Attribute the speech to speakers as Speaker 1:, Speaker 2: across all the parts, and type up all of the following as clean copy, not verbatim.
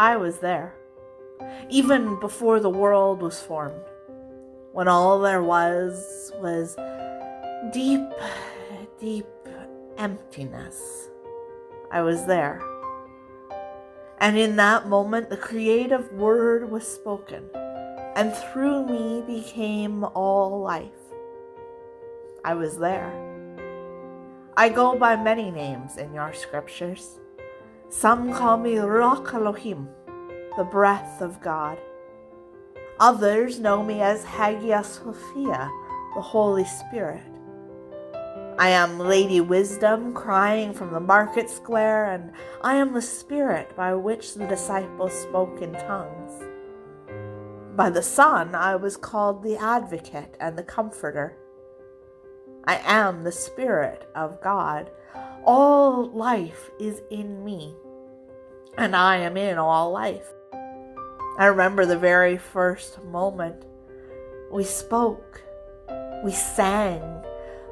Speaker 1: I was there, even before the world was formed, when all there was deep, deep emptiness. I was there. And in that moment, the creative word was spoken, and through me became all life. I was there. I go by many names in your scriptures. Some call me Ruach Elohim, the breath of God. Others know me as Hagia Sophia, the Holy Spirit. I am Lady Wisdom crying from the market square, and I am the Spirit by which the disciples spoke in tongues. By the Son, I was called the Advocate and the Comforter. I am the Spirit of God. All life is in me, and I am in all life. I remember the very first moment we spoke, we sang,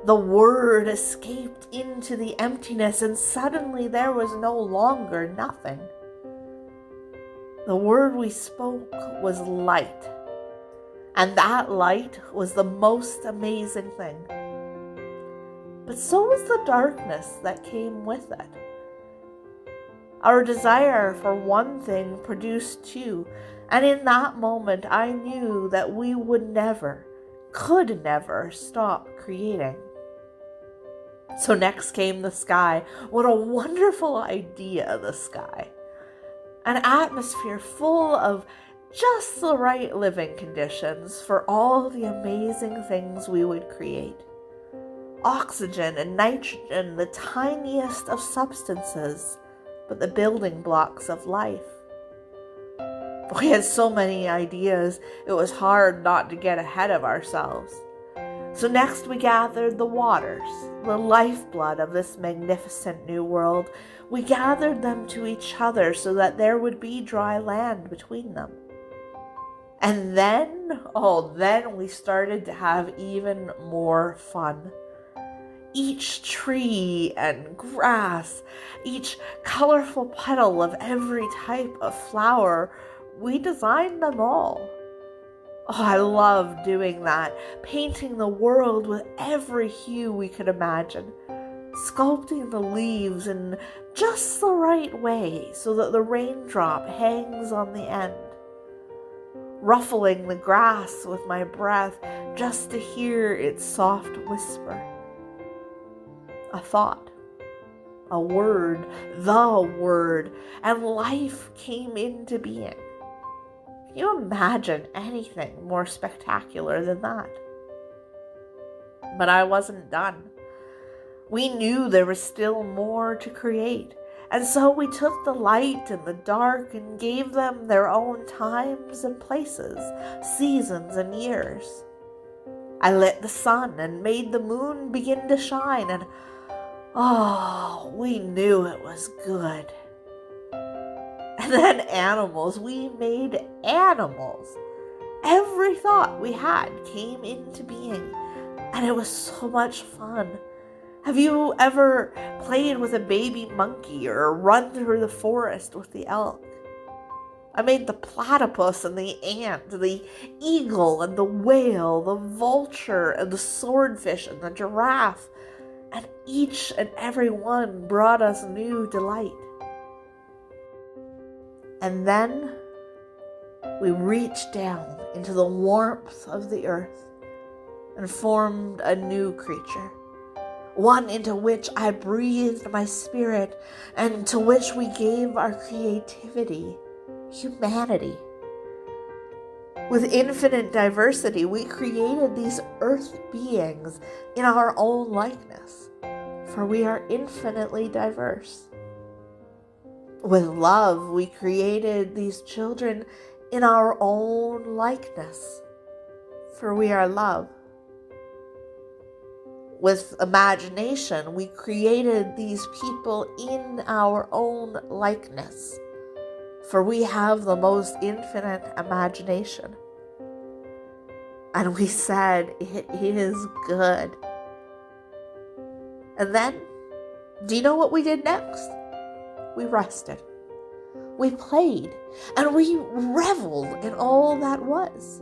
Speaker 1: the word escaped into the emptiness, and suddenly there was no longer nothing. The word we spoke was light, and that light was the most amazing thing. But so was the darkness that came with it. Our desire for one thing produced two, and in that moment I knew that we could never stop creating. So next came the sky. What a wonderful idea, the sky. An atmosphere full of just the right living conditions for all the amazing things we would create. Oxygen and nitrogen, the tiniest of substances, but the building blocks of life. We had so many ideas, it was hard not to get ahead of ourselves. So next we gathered the waters, the lifeblood of this magnificent new world. We gathered them to each other so that there would be dry land between them. And then we started to have even more fun. Each tree and grass, each colorful petal of every type of flower, we designed them all. Oh, I love doing that, painting the world with every hue we could imagine, sculpting the leaves in just the right way so that the raindrop hangs on the end, ruffling the grass with my breath just to hear its soft whisper. A thought, a word, the word, and life came into being. Can you imagine anything more spectacular than that? But I wasn't done. We knew there was still more to create, and so we took the light and the dark and gave them their own times and places, seasons and years. I lit the sun and made the moon begin to shine, and we knew it was good. And then animals, we made animals. Every thought we had came into being, and it was so much fun. Have you ever played with a baby monkey or run through the forest with the elk? I made the platypus and the ant, the eagle and the whale, the vulture and the swordfish and the giraffe, and each and every one brought us new delight. And then we reached down into the warmth of the earth and formed a new creature, one into which I breathed my spirit and to which we gave our creativity, humanity. With infinite diversity, we created these earth beings in our own likeness, for we are infinitely diverse. With love, we created these children in our own likeness, for we are love. With imagination, we created these people in our own likeness, for we have the most infinite imagination. And we said, it is good. And then, do you know what we did next? We rested. We played and we reveled in all that was.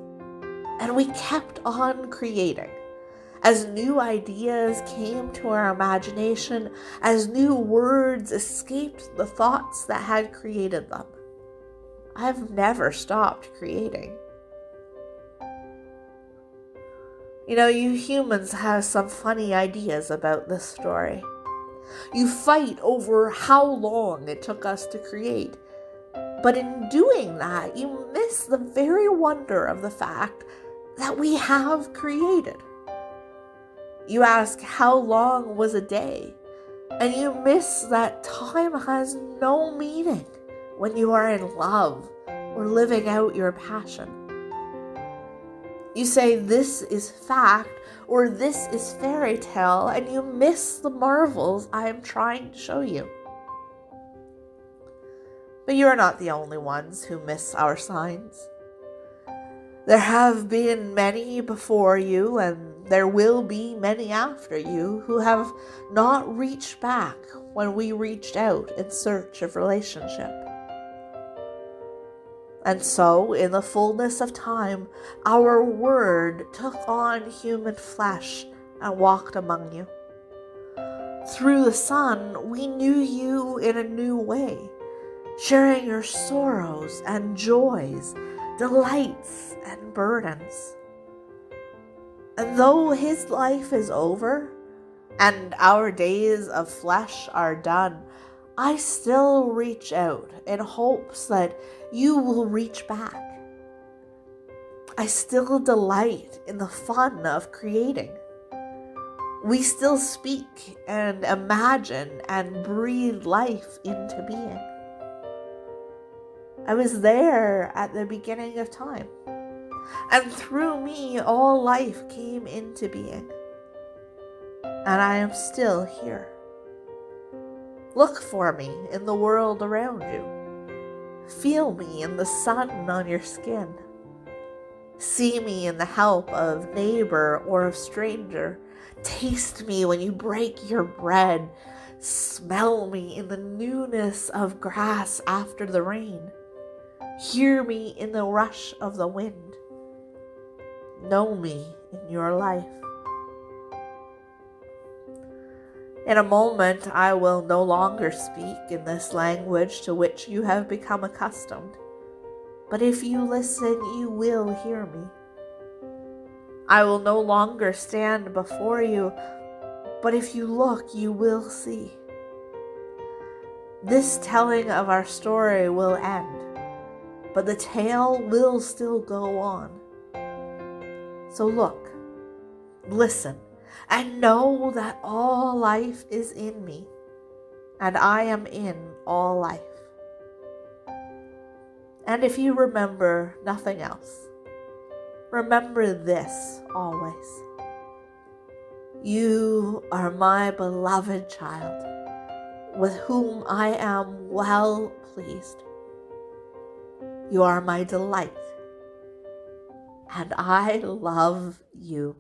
Speaker 1: And we kept on creating. As new ideas came to our imagination, as new words escaped the thoughts that had created them, I've never stopped creating. You humans have some funny ideas about this story. You fight over how long it took us to create. But in doing that, you miss the very wonder of the fact that we have created. You ask, how long was a day? And you miss that time has no meaning when you are in love or living out your passion. You say this is fact or this is fairy tale, and you miss the marvels I am trying to show you. But you are not the only ones who miss our signs. There have been many before you, and there will be many after you who have not reached back when we reached out in search of relationship. And so, in the fullness of time, our word took on human flesh and walked among you. Through the sun, we knew you in a new way, sharing your sorrows and joys, delights and burdens. And though his life is over and our days of flesh are done, I still reach out in hopes that you will reach back. I still delight in the fun of creating. We still speak and imagine and breathe life into being. I was there at the beginning of time, and through me all life came into being, and I am still here. Look for me in the world around you. Feel me in the sun on your skin. See me in the help of neighbor or of stranger. Taste me when you break your bread. Smell me in the newness of grass after the rain. Hear me in the rush of the wind. Know me in your life. In a moment, I will no longer speak in this language to which you have become accustomed. But if you listen, you will hear me. I will no longer stand before you, but if you look, you will see. This telling of our story will end, but the tale will still go on. So look, listen, and know that all life is in me, and I am in all life. And if you remember nothing else, remember this always. You are my beloved child, with whom I am well pleased. You are my delight, and I love you.